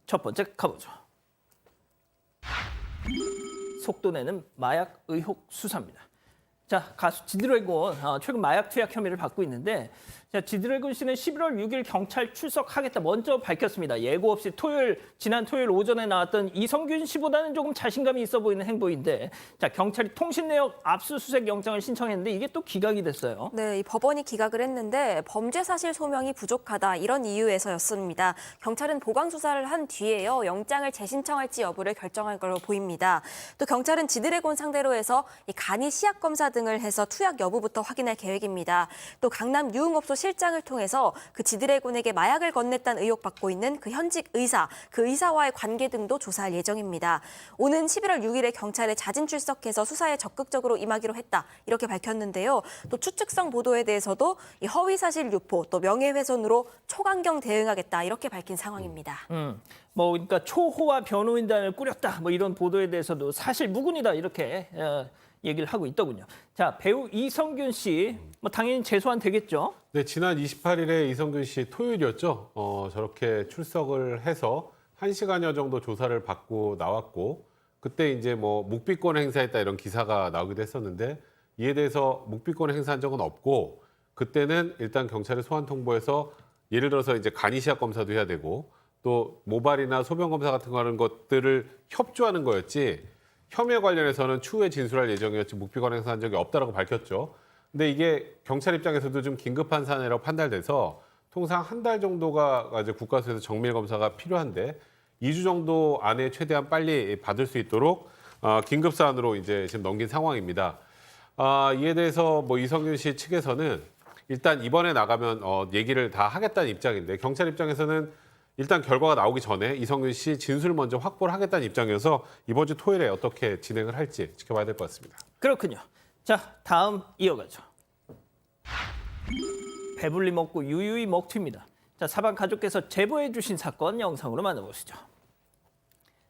첫 번째 가보죠. 속도 내는 마약 의혹 수사입니다. 자, 가수 지드래곤 최근 마약 투약 혐의를 받고 있는데, 자, 지드래곤 씨는 11월 6일 경찰 출석하겠다 먼저 밝혔습니다. 예고 없이 지난 토요일 오전에 나왔던 이성균 씨보다는 조금 자신감이 있어 보이는 행보인데, 자, 경찰이 통신 내역 압수수색 영장을 신청했는데 이게 또 기각이 됐어요. 네, 이 법원이 기각을 했는데 범죄 사실 소명이 부족하다 이런 이유에서였습니다. 경찰은 보강 수사를 한 뒤에요 영장을 재신청할지 여부를 결정할 걸로 보입니다. 또 경찰은 지드래곤 상대로 해서 이 간이 시약 검사 등을 해서 투약 여부부터 확인할 계획입니다. 또 강남 유흥업소 실장을 통해서 그 지드래곤에게 마약을 건넸다는 의혹받고 있는 그 현직 의사, 그 의사와의 관계 등도 조사할 예정입니다. 오는 11월 6일에 경찰에 자진 출석해서 수사에 적극적으로 임하기로 했다 이렇게 밝혔는데요. 또 추측성 보도에 대해서도 이 허위 사실 유포, 또 명예훼손으로 초강경 대응하겠다 이렇게 밝힌 상황입니다. 그러니까 초호화 변호인단을 꾸렸다 뭐 이런 보도에 대해서도 사실 무근이다 이렇게 얘기를 하고 있더군요. 자, 배우 이성균 씨, 뭐 당연히 재소환 되겠죠? 네, 지난 28일에 이성균 씨 토요일이었죠. 저렇게 출석을 해서 1시간여 정도 조사를 받고 나왔고, 그때 이제 뭐 묵비권 행사했다 이런 기사가 나오기도 했었는데, 이에 대해서 묵비권 행사한 적은 없고, 그때는 일단 경찰에 소환 통보해서 예를 들어서 이제 간이시약 검사도 해야 되고, 또 모발이나 소변 검사 같은 거 하는 것들을 협조하는 거였지, 혐의 관련해서는 추후에 진술할 예정이었지 묵비권 행사한 적이 없다라고 밝혔죠. 근데 이게 경찰 입장에서도 좀 긴급한 사안이라고 판단돼서 통상 한 달 정도가 이제 국가수에서 정밀 검사가 필요한데 2주 정도 안에 최대한 빨리 받을 수 있도록 긴급 사안으로 이제 지금 넘긴 상황입니다. 이에 대해서 뭐 이성균 씨 측에서는 일단 이번에 나가면 얘기를 다 하겠다는 입장인데 경찰 입장에서는 일단 결과가 나오기 전에 이성균 씨 진술을 먼저 확보를 하겠다는 입장이어서 이번 주 토요일에 어떻게 진행을 할지 지켜봐야 될 것 같습니다. 그렇군요. 자, 다음 이어가죠. 배불리 먹고 유유히 먹튀입니다. 자, 사방 가족께서 제보해 주신 사건 영상으로 만나보시죠.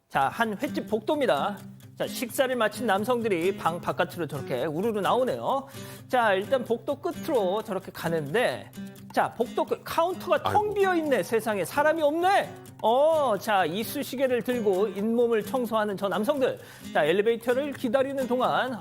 자, 한 횟집 복도입니다. 자, 식사를 마친 남성들이 방 바깥으로 저렇게 우르르 나오네요. 자, 일단 복도 끝으로 저렇게 가는데, 자, 복도 끝 카운터가 텅 비어 있네. 세상에 사람이 없네. 자, 이쑤시개를 들고 잇몸을 청소하는 저 남성들. 자, 엘리베이터를 기다리는 동안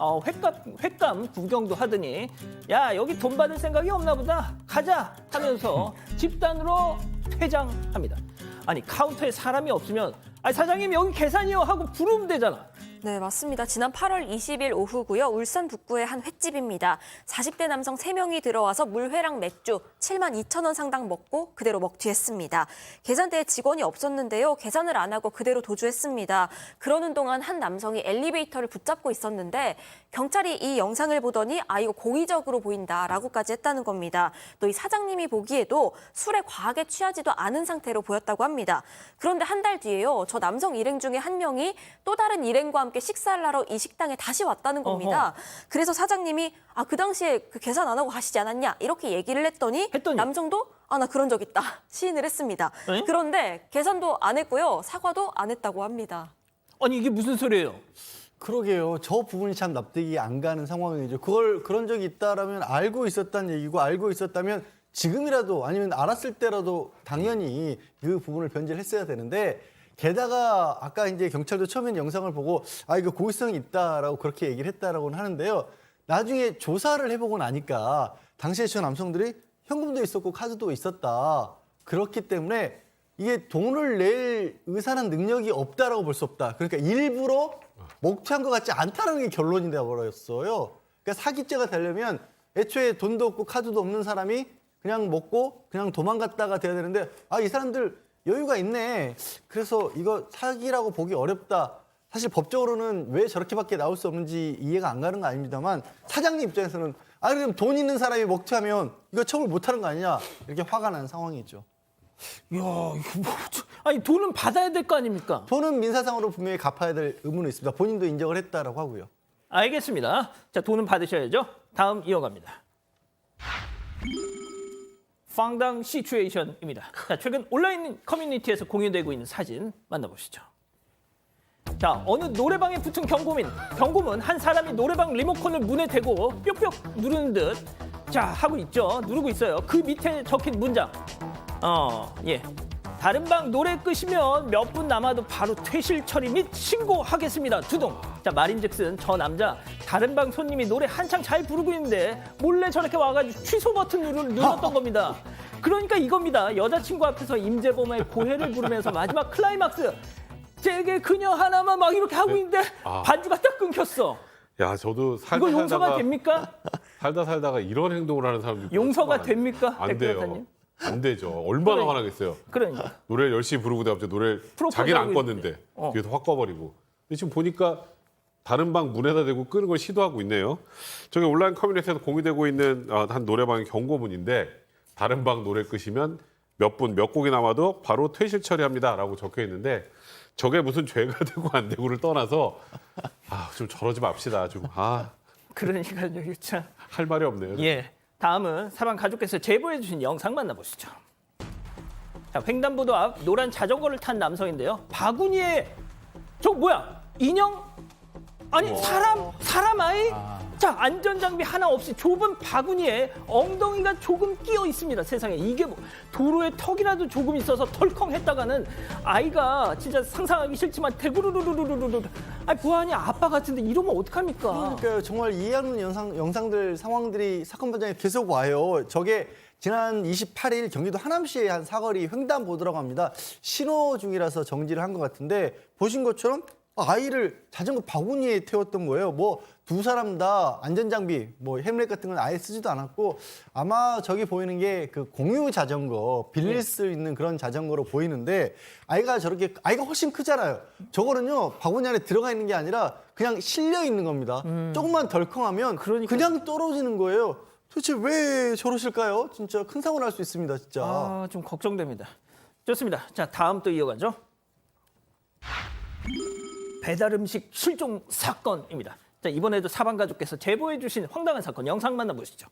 횟감 구경도 하더니, 야, 여기 돈 받을 생각이 없나 보다. 가자 하면서 집단으로 퇴장합니다. 아니, 카운터에 사람이 없으면 사장님 여기 계산이요 하고 부르면 되잖아. 네, 맞습니다. 지난 8월 20일 오후고요. 울산 북구의 한 횟집입니다. 40대 남성 3명이 들어와서 물회랑 맥주 72,000원 상당 먹고 그대로 먹튀했습니다. 계산대에 직원이 없었는데요. 계산을 안 하고 그대로 도주했습니다. 그러는 동안 한 남성이 엘리베이터를 붙잡고 있었는데 경찰이 이 영상을 보더니 이거 고의적으로 보인다라고까지 했다는 겁니다. 또 이 사장님이 보기에도 술에 과하게 취하지도 않은 상태로 보였다고 합니다. 그런데 한 달 뒤에요. 저 남성 일행 중에 한 명이 또 다른 일행과 함께 식사를 하러 이 식당에 다시 왔다는 겁니다. 그래서 사장님이 그 당시에 그 계산 안 하고 가시지 않았냐 이렇게 얘기를 했더니 남성도 나 그런 적 있다 시인을 했습니다. 에? 그런데 계산도 안 했고요. 사과도 안 했다고 합니다. 아니, 이게 무슨 소리예요? 그러게요. 저 부분이 참 납득이 안 가는 상황이죠. 그런 적이 있다라면 알고 있었다는 얘기고 알고 있었다면 지금이라도 아니면 알았을 때라도 당연히 그 부분을 변제를 했어야 되는데 게다가 아까 이제 경찰도 처음엔 영상을 보고 이거 고의성이 있다라고 그렇게 얘기를 했다라고는 하는데요. 나중에 조사를 해보고 나니까 당시에 저 남성들이 현금도 있었고 카드도 있었다. 그렇기 때문에 이게 돈을 낼 의사는 능력이 없다라고 볼 수 없다. 그러니까 일부러 먹튀한 것 같지 않다는 게 결론이 되어버렸어요. 그러니까 사기죄가 되려면 애초에 돈도 없고 카드도 없는 사람이 그냥 먹고 그냥 도망갔다가 돼야 되는데 이 사람들 여유가 있네. 그래서 이거 사기라고 보기 어렵다. 사실 법적으로는 왜 저렇게밖에 나올 수 없는지 이해가 안 가는 거 아닙니다만 사장님 입장에서는 그럼 돈 있는 사람이 먹튀하면 이거 처벌 못하는 거 아니냐 이렇게 화가 난 상황이죠. 이야, 이거 돈은 받아야 될 거 아닙니까? 돈은 민사상으로 분명히 갚아야 될 의무는 있습니다. 본인도 인정을 했다라고 하고요. 알겠습니다. 자, 돈은 받으셔야죠. 다음 이어갑니다. 황당 시츄에이션입니다. 자, 최근 온라인 커뮤니티에서 공유되고 있는 사진 만나보시죠. 자, 어느 노래방에 붙은 경고문 한 사람이 노래방 리모컨을 문에 대고 뾱뾱 누르는 듯 누르고 있어요. 그 밑에 적힌 문장. 다른 방 노래 끄시면 몇 분 남아도 바로 퇴실 처리 및 신고하겠습니다. 두둥. 자, 말인즉슨 저 남자 다른 방 손님이 노래 한창 잘 부르고 있는데 몰래 저렇게 와가지고 취소 버튼 눌렀던 겁니다. 그러니까 이겁니다. 여자친구 앞에서 임재범의 고해를 부르면서 마지막 클라이막스 제게 그녀 하나만 막 이렇게 하고 있는데 반주가 딱 끊겼어. 야, 저도 이거 용서가 됩니까? 살다가 이런 행동을 하는 사람들 용서가 됩니까? 안 백 돼요. 변호사님? 안 되죠. 얼마나 그러니까. 화나겠어요. 그러니까. 노래를 열심히 부르고 갑자기 노래를 프로포즈 자기는 안 하고 껐는데 어. 뒤에서 확 꺼버리고. 근데 지금 보니까 다른 방 문에다 대고 끄는 걸 시도하고 있네요. 저기 온라인 커뮤니티에서 공유되고 있는 한 노래방의 경고문인데 다른 방 노래 끄시면 몇 곡이 남아도 바로 퇴실 처리합니다라고 적혀 있는데 저게 무슨 죄가 되고 안 되고를 떠나서 좀 저러지 맙시다. 좀 그러니까요. 참. 할 말이 없네요. 예. 다음은 사방 가족께서 제보해 주신 영상 만나보시죠. 자, 횡단보도 앞 노란 자전거를 탄 남성인데요. 바구니에 저 뭐야? 인형? 아니 사람 아이? 자, 안전장비 하나 없이 좁은 바구니에 엉덩이가 조금 끼어 있습니다. 세상에 이게 뭐 도로에 턱이라도 조금 있어서 털컹했다가는 아이가 진짜 상상하기 싫지만 대구르르르르르르 아니 보아하니 아빠 같은데 이러면 어떡합니까? 그러니까요. 정말 이해하는 영상들, 상황들이 사건 현장에 계속 와요. 저게 지난 28일 경기도 하남시의 한 사거리 횡단보도라고 합니다. 신호 중이라서 정지를 한 것 같은데 보신 것처럼 아이를 자전거 바구니에 태웠던 거예요. 뭐 두 사람 다 안전장비, 뭐 헬멧 같은 건 아예 쓰지도 않았고 아마 저기 보이는 게 그 공유 자전거 빌릴 수 있는 그런 자전거로 보이는데 아이가 훨씬 크잖아요. 저거는요 바구니 안에 들어가 있는 게 아니라 그냥 실려 있는 겁니다. 조금만 덜컹하면 그냥 떨어지는 거예요. 도대체 왜 저러실까요? 진짜 큰 사고 날 수 있습니다, 진짜. 좀 걱정됩니다. 좋습니다. 자, 다음 또 이어가죠. 배달 음식 실종 사건입니다. 자, 이번에도 사방 가족께서 제보해 주신 황당한 사건 영상 만나보시죠.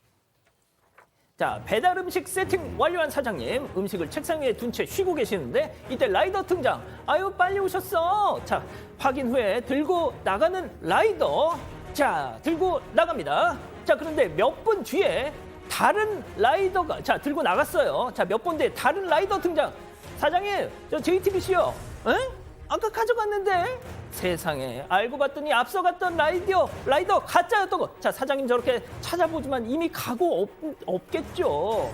자, 배달 음식 세팅 완료한 사장님, 음식을 책상 위에 둔 채 쉬고 계시는데 이때 라이더 등장. 아유, 빨리 오셨어. 자, 확인 후에 들고 나가는 라이더. 자, 들고 나갑니다. 자, 그런데 몇 분 뒤에 다른 라이더가 들고 나갔어요. 자, 몇 분 뒤에 다른 라이더 등장. 사장님, 저 JTBC요. 에? 아까 가져갔는데. 세상에, 알고 봤더니 앞서갔던 라이더 가짜였던 거. 자, 사장님 저렇게 찾아보지만 이미 가고 없겠죠.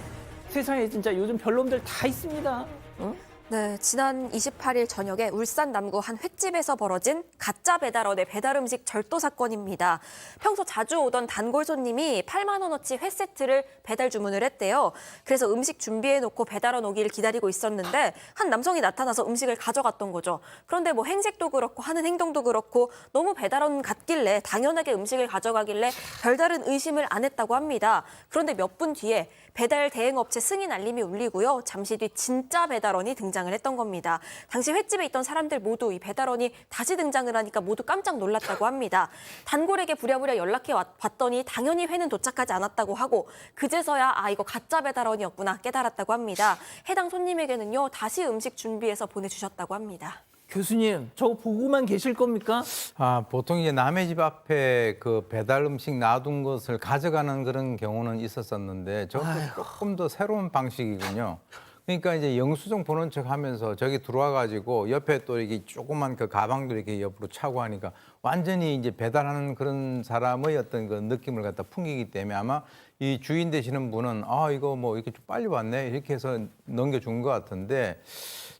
세상에 진짜 요즘 별놈들 다 있습니다. 응? 네, 지난 28일 저녁에 울산 남구 한 횟집에서 벌어진 가짜 배달원의 배달 음식 절도 사건입니다. 평소 자주 오던 단골 손님이 8만 원어치 회 세트를 배달 주문을 했대요. 그래서 음식 준비해놓고 배달원 오기를 기다리고 있었는데 한 남성이 나타나서 음식을 가져갔던 거죠. 그런데 뭐 행색도 그렇고 하는 행동도 그렇고 너무 배달원 같길래 당연하게 음식을 가져가길래 별다른 의심을 안 했다고 합니다. 그런데 몇 분 뒤에 배달 대행업체 승인 알림이 울리고요. 잠시 뒤 진짜 배달원이 등장을 했던 겁니다. 당시 횟집에 있던 사람들 모두 이 배달원이 다시 등장을 하니까 모두 깜짝 놀랐다고 합니다. 단골에게 부랴부랴 연락해 봤더니 당연히 회는 도착하지 않았다고 하고 그제서야 이거 가짜 배달원이었구나 깨달았다고 합니다. 해당 손님에게는요. 다시 음식 준비해서 보내주셨다고 합니다. 교수님, 저거 보고만 계실 겁니까? 보통 이제 남의 집 앞에 그 배달 음식 놔둔 것을 가져가는 그런 경우는 있었었는데 저것도 조금 더 새로운 방식이군요. 그러니까 이제 영수증 보는 척 하면서 저기 들어와 가지고 옆에 또 이게 조그만 그 가방도 이렇게 옆으로 차고 하니까 완전히 이제 배달하는 그런 사람의 어떤 그 느낌을 갖다 풍기기 때문에 아마 이 주인 되시는 분은 이거 뭐 이렇게 좀 빨리 왔네 이렇게 해서 넘겨준 것 같은데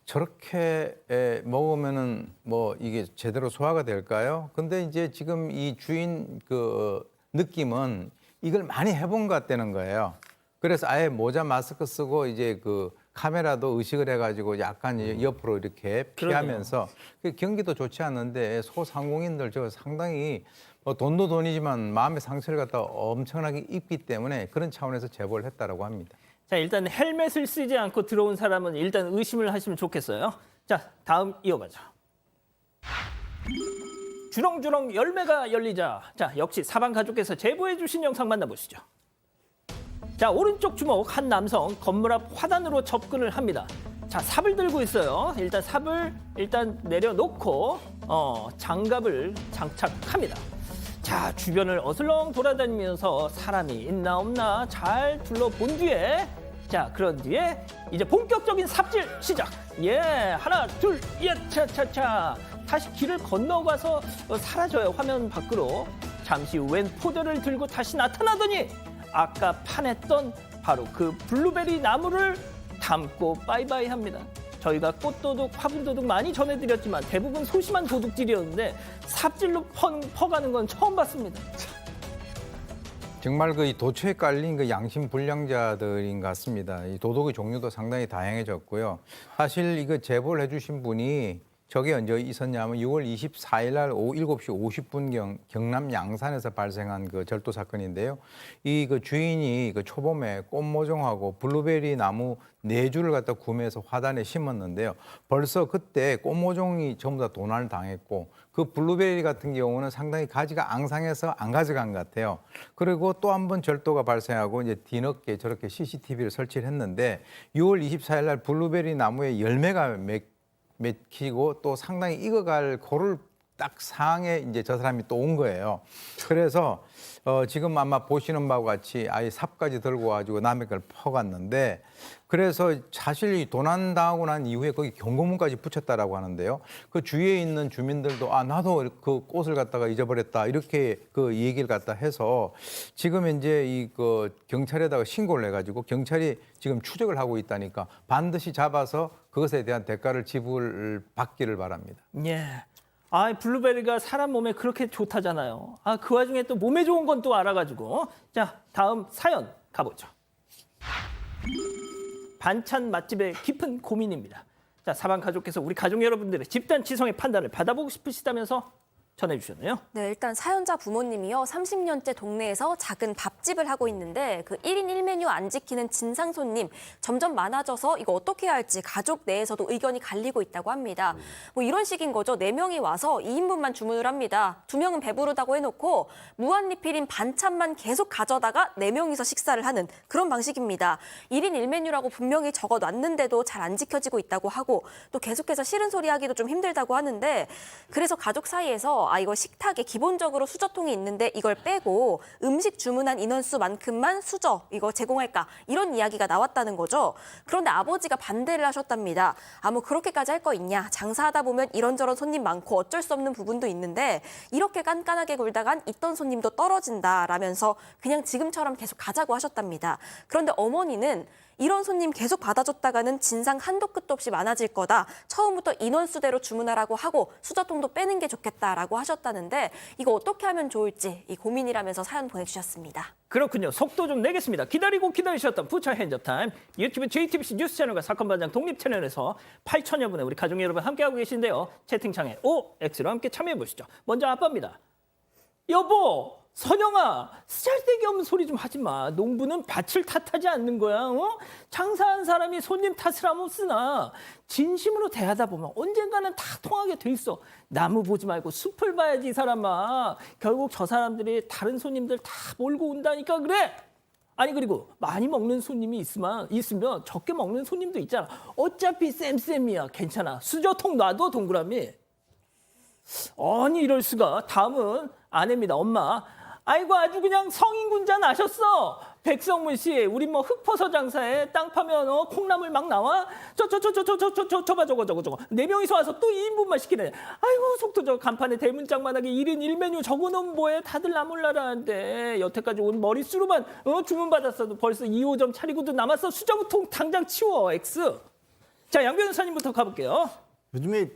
저렇게 먹으면은 뭐 이게 제대로 소화가 될까요? 근데 이제 지금 이 주인 그 느낌은 이걸 많이 해본 것 같다는 거예요. 그래서 아예 모자 마스크 쓰고 이제 그 카메라도 의식을 해가지고 약간 옆으로 이렇게 피하면서 경기도 좋지 않은데 소상공인들 저 상당히 뭐 돈도 돈이지만 마음의 상처를 갖다 엄청나게 입기 때문에 그런 차원에서 제보를 했다라고 합니다. 자, 일단 헬멧을 쓰지 않고 들어온 사람은 일단 의심을 하시면 좋겠어요. 자, 다음 이어가죠. 주렁주렁 열매가 열리자. 자, 역시 사방 가족께서 제보해 주신 영상 만나보시죠. 자, 오른쪽 주먹 한 남성 건물 앞 화단으로 접근을 합니다. 자, 삽을 들고 있어요. 일단 삽을 내려놓고 장갑을 장착합니다. 자, 주변을 어슬렁 돌아다니면서 사람이 있나 없나 잘 둘러본 뒤에 자, 그런 뒤에 이제 본격적인 삽질 시작. 예, 하나, 둘, 예, 차차차. 다시 길을 건너가서 사라져요, 화면 밖으로. 잠시 후 웬 포대를 들고 다시 나타나더니 아까 파냈던 바로 그 블루베리 나무를 담고 바이바이 합니다. 저희가 꽃도둑, 화분도둑 많이 전해드렸지만 대부분 소심한 도둑질이었는데 삽질로 퍼가는 건 처음 봤습니다. 정말 그 도처에 깔린 그 양심 불량자들인 것 같습니다. 이 도둑의 종류도 상당히 다양해졌고요. 사실 이거 제보를 해주신 분이 저게 언제 있었냐면 6월 24일 날 오후 7시 50분경 경남 양산에서 발생한 그 절도 사건인데요. 이 그 주인이 그 초봄에 꽃모종하고 블루베리 나무 4주를 갖다 구매해서 화단에 심었는데요. 벌써 그때 꽃모종이 전부 다 도난을 당했고 그 블루베리 같은 경우는 상당히 가지가 앙상해서 안 가져간 것 같아요. 그리고 또 한 번 절도가 발생하고 이제 뒤늦게 저렇게 CCTV를 설치를 했는데 6월 24일 날 블루베리 나무에 열매가 맺히고 또 상당히 익어갈 고를 딱 상황에 이제 저 사람이 또 온 거예요. 그래서 지금 아마 보시는 바와 같이 아예 삽까지 들고 와가지고 남의 걸 퍼갔는데 그래서 사실 이 도난 당하고 난 이후에 거기 경고문까지 붙였다라고 하는데요. 그 주위에 있는 주민들도 아 나도 그 꽃을 갖다가 잊어버렸다 이렇게 그 얘기를 갖다 해서 지금 이제 이 그 경찰에다가 신고를 해가지고 경찰이 지금 추적을 하고 있다니까 반드시 잡아서 그것에 대한 대가를 지불받기를 바랍니다. 예. 아, 블루베리가 사람 몸에 그렇게 좋다잖아요. 아, 그 와중에 또 몸에 좋은 건 또 알아가지고. 자, 다음 사연 가보죠. 반찬 맛집의 깊은 고민입니다. 자, 사방 가족께서 우리 가족 여러분들의 집단 지성의 판단을 받아보고 싶으시다면서 전해주셨네요. 네, 일단 사연자 부모님이요. 30년째 동네에서 작은 밥집을 하고 있는데 그 1인 1메뉴 안 지키는 진상 손님 점점 많아져서 이거 어떻게 해야 할지 가족 내에서도 의견이 갈리고 있다고 합니다. 뭐 이런 식인 거죠. 4명이 와서 2인분만 주문을 합니다. 2명은 배부르다고 해놓고 무한리필인 반찬만 계속 가져다가 4명이서 식사를 하는 그런 방식입니다. 1인 1메뉴라고 분명히 적어놨는데도 잘 안 지켜지고 있다고 하고 또 계속해서 싫은 소리 하기도 좀 힘들다고 하는데 그래서 가족 사이에서 아 이거 식탁에 기본적으로 수저통이 있는데 이걸 빼고 음식 주문한 인원수만큼만 수저 이거 제공할까 이런 이야기가 나왔다는 거죠. 그런데 아버지가 반대를 하셨답니다. 아 뭐 그렇게까지 할 거 있냐. 장사하다 보면 이런저런 손님 많고 어쩔 수 없는 부분도 있는데 이렇게 깐깐하게 굴다간 있던 손님도 떨어진다라면서 그냥 지금처럼 계속 가자고 하셨답니다. 그런데 어머니는 이런 손님 계속 받아줬다가는 진상 한도 끝도 없이 많아질 거다. 처음부터 인원수대로 주문하라고 하고 수저통도 빼는 게 좋겠다라고 하셨다는데 이거 어떻게 하면 좋을지 이 고민이라면서 사연 보내주셨습니다. 그렇군요. 속도 좀 내겠습니다. 기다리고 기다리셨던 부처 핸즈타임 유튜브 JTBC 뉴스 채널과 사건반장 독립 채널에서 8천여 분의 우리 가족 여러분 함께하고 계신데요. 채팅창에 OX로 함께 참여해보시죠. 먼저 아빠입니다. 여보! 선영아, 쓰잘데기 없는 소리 좀 하지 마. 농부는 밭을 탓하지 않는 거야. 어? 장사한 사람이 손님 탓을 하면 쓰나. 진심으로 대하다 보면 언젠가는 다 통하게 돼 있어. 나무 보지 말고 숲을 봐야지 이 사람아. 결국 저 사람들이 다른 손님들 다 몰고 온다니까 그래. 아니 그리고 많이 먹는 손님이 있으면 적게 먹는 손님도 있잖아. 어차피 쌤쌤이야. 괜찮아. 수저통 놔둬 동그라미. 아니 이럴 수가. 다음은 아내입니다. 엄마. 아이고 아주 그냥 성인군자 나셨어. 백성문 씨, 우리 뭐 흙퍼서 장사해. 땅 파면 콩나물 막 나와. 저봐 저거. 4명이서 와서 또 2인분만 시키네. 아이고 속도 저 간판에 대문짝만하게 1인 1메뉴 적어놓으면 뭐해. 다들 나몰라라는데 여태까지 온 머릿수로만 주문받았어도 벌써 2호점 차리고도 남았어. 수저통 당장 치워. X. 자, 양 변호사님부터 가볼게요. 요즘에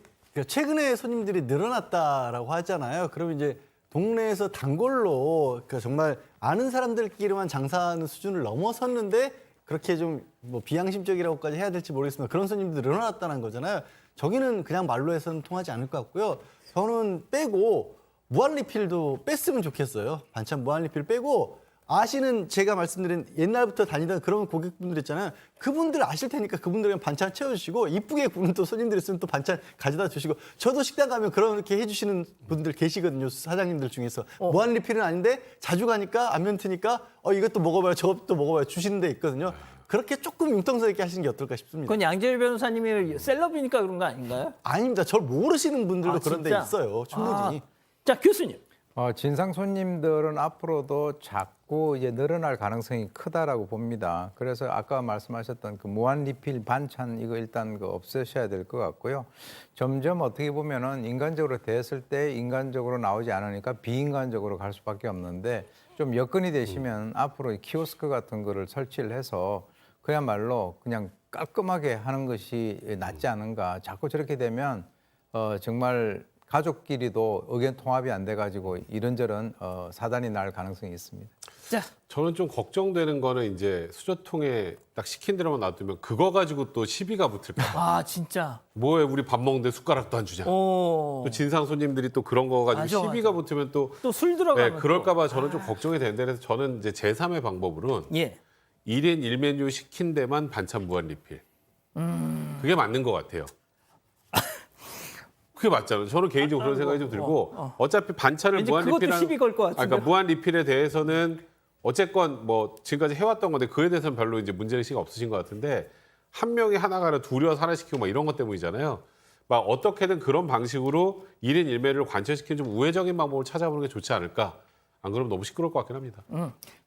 최근에 손님들이 늘어났다라고 하잖아요. 그러면 이제 동네에서 단골로 정말 아는 사람들끼리만 장사하는 수준을 넘어섰는데 그렇게 좀 뭐 비양심적이라고까지 해야 될지 모르겠습니다. 그런 손님들이 늘어났다는 거잖아요. 저기는 그냥 말로 해서는 통하지 않을 것 같고요. 저는 빼고 무한리필도 뺐으면 좋겠어요. 반찬 무한리필 빼고 아시는 제가 말씀드린 옛날부터 다니던 그런 고객분들 있잖아요. 그분들 아실 테니까 그분들 그냥 반찬 채워주시고 이쁘게 구는 또 손님들 있으면 또 반찬 가져다 주시고 저도 식당 가면 그렇게 해주시는 분들 계시거든요. 사장님들 중에서. 무한리필은 아닌데 자주 가니까 안면 트니까 이것도 먹어봐요. 저것도 먹어봐요. 주시는 데 있거든요. 그렇게 조금 융통성 있게 하시는 게 어떨까 싶습니다. 그건 양재일 변호사님이 셀럽이니까 그런 거 아닌가요? 아닙니다. 저를 모르시는 분들도 그런 데 진짜? 있어요. 충분히. 자, 교수님. 진상 손님들은 앞으로도 자꾸 이제 늘어날 가능성이 크다라고 봅니다. 그래서 아까 말씀하셨던 그 무한 리필 반찬 이거 일단 그 없애셔야 될 것 같고요. 점점 어떻게 보면은 인간적으로 됐을 때 인간적으로 나오지 않으니까 비인간적으로 갈 수밖에 없는데 좀 여건이 되시면 앞으로 이 키오스크 같은 거를 설치를 해서 그야말로 그냥 깔끔하게 하는 것이 낫지 않은가. 자꾸 저렇게 되면 정말 가족끼리도 의견 통합이 안 돼가지고 이런저런 사단이 날 가능성이 있습니다. 자, 저는 좀 걱정되는 거는 이제 수저통에 딱 시킨 대로만 놔두면 그거 가지고 또 시비가 붙을까 봐. 아 진짜. 뭐해 우리 밥 먹는데 숟가락도 안 주냐. 오. 또 진상 손님들이 또 그런 거 가지고 맞아, 시비가 맞아. 붙으면 또 또 술 들어가면 그럴까 봐 저는 좀 걱정이 되는데 그래서 저는 이제 제3의 방법으로는 예. 1인 1메뉴 시킨 데만 반찬 무한 리필. 그게 맞는 것 같아요. 그게 맞잖아요. 저는 개인적으로 그런 생각이 좀 들고 어차피 반찬을 왠지 무한 그것도 리필하는 시비 걸 것 같은데요? 그러니까 무한 리필에 대해서는 어쨌건 뭐 지금까지 해왔던 건데 그에 대해서는 별로 이제 문제의식이 없으신 것 같은데 한 명이 하나가 아니라 둘이서 하나 시키고 막 이런 것 때문이잖아요. 막 어떻게든 그런 방식으로 1인 1메뉴를 관철시키는 좀 우회적인 방법을 찾아보는 게 좋지 않을까. 안 그러면 너무 시끄러울 것 같긴 합니다.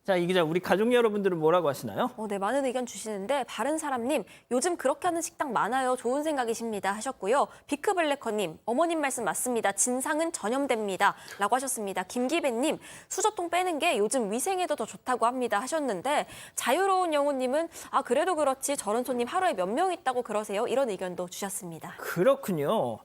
자, 이 기자 우리 가족 여러분들은 뭐라고 하시나요? 네, 많은 의견 주시는데 바른사람님 요즘 그렇게 하는 식당 많아요. 좋은 생각이십니다 하셨고요. 비크블래커님 어머님 말씀 맞습니다. 진상은 전염됩니다 라고 하셨습니다. 김기배님 수저통 빼는 게 요즘 위생에도 더 좋다고 합니다 하셨는데 자유로운 영호님은 그래도 그렇지 저런 손님 하루에 몇 명 있다고 그러세요? 이런 의견도 주셨습니다. 그렇군요.